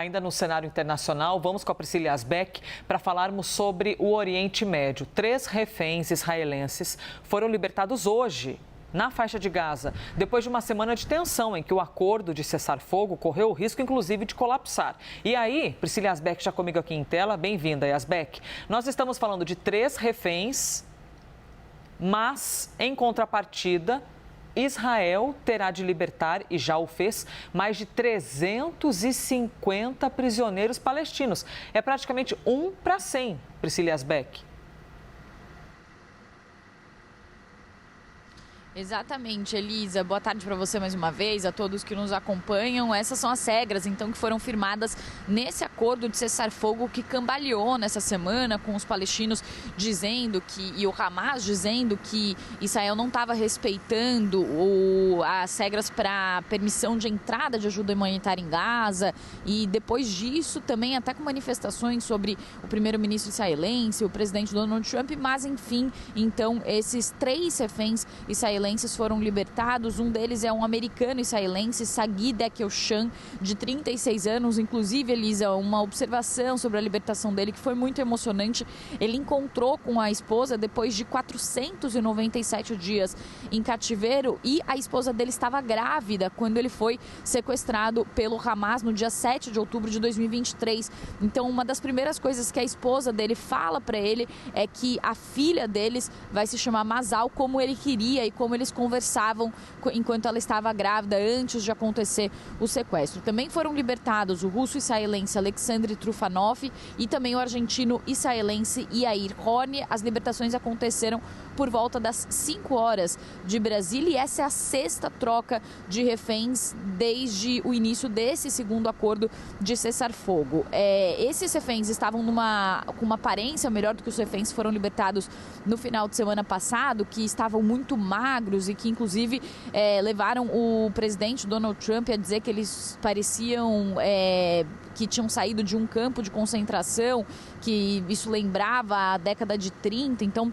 Ainda no cenário internacional, vamos com a Priscila Yazbek para falarmos sobre o Oriente Médio. 3 reféns israelenses foram libertados hoje na faixa de Gaza, depois de uma semana de tensão em que o acordo de cessar-fogo correu o risco, inclusive, de colapsar. E aí, Priscila Yazbek já comigo aqui em tela. Bem-vinda, Yazbek. Nós estamos falando de 3 reféns, mas, em contrapartida, Israel terá de libertar, e já o fez, mais de 350 prisioneiros palestinos. É praticamente 1 para 100, Priscila Yazbek. Exatamente, Elisa. Boa tarde para você mais uma vez, a todos que nos acompanham. Essas são as regras, então, que foram firmadas nesse acordo de cessar-fogo que cambaleou nessa semana, com os palestinos dizendo que, e o Hamas dizendo que Israel não estava respeitando as regras para permissão de entrada de ajuda humanitária em Gaza. E depois disso, também até com manifestações sobre o primeiro-ministro israelense, o presidente Donald Trump, mas enfim, então, esses 3 reféns israelenses foram libertados. Um deles é um americano israelense, Sagi Dekelshan, de 36 anos. Inclusive, Elisa, uma observação sobre a libertação dele que foi muito emocionante. Ele encontrou com a esposa depois de 497 dias em cativeiro e a esposa dele estava grávida quando ele foi sequestrado pelo Hamas no dia 7 de outubro de 2023. Então, uma das primeiras coisas que a esposa dele fala para ele é que a filha deles vai se chamar Mazal, como ele queria e como eles conversavam enquanto ela estava grávida, antes de acontecer o sequestro. Também foram libertados o russo-israelense Alexandre Trufanov e também o argentino-israelense Yair Horny. As libertações aconteceram por volta das 5 horas de Brasília e essa é a 6ª troca de reféns desde o início desse segundo acordo de cessar-fogo. Esses reféns estavam com uma aparência melhor do que os reféns que foram libertados no final de semana passado, que estavam muito magros e que, inclusive, levaram o presidente Donald Trump a dizer que eles pareciam que tinham saído de um campo de concentração, que isso lembrava a década de 30. Então,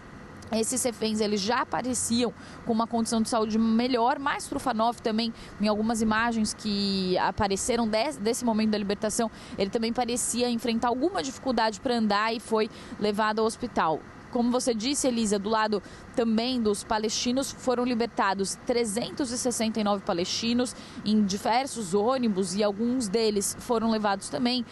esses reféns, eles já apareciam com uma condição de saúde melhor, mas Trufanov também, em algumas imagens que apareceram desse momento da libertação, ele também parecia enfrentar alguma dificuldade para andar e foi levado ao hospital. Como você disse, Elisa, do lado também dos palestinos, foram libertados 369 palestinos em diversos ônibus e alguns deles foram levados também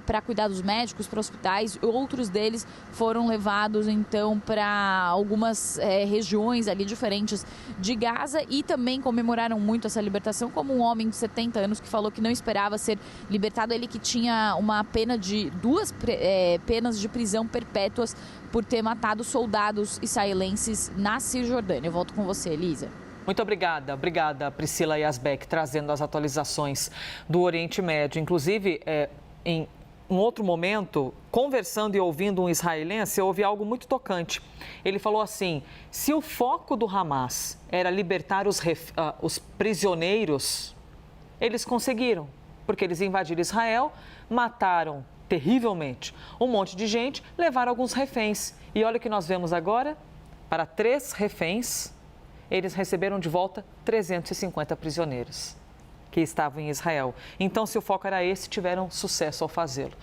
para cuidados médicos, para hospitais. Outros deles foram levados, então, para algumas regiões ali diferentes de Gaza e também comemoraram muito essa libertação, como um homem de 70 anos que falou que não esperava ser libertado. Ele que tinha uma pena de 2 penas de prisão perpétuas por ter matado soldados israelenses na Cisjordânia. Eu volto com você, Elisa. Muito obrigada. Obrigada, Priscila Yazbek, trazendo as atualizações do Oriente Médio. Inclusive, em um outro momento, conversando e ouvindo um israelense, eu ouvi algo muito tocante. Ele falou assim: se o foco do Hamas era libertar os prisioneiros, eles conseguiram, porque eles invadiram Israel, mataram terrivelmente um monte de gente, levaram alguns reféns. E olha o que nós vemos agora: para 3 reféns, eles receberam de volta 350 prisioneiros que estavam em Israel. Então, se o foco era esse, tiveram sucesso ao fazê-lo.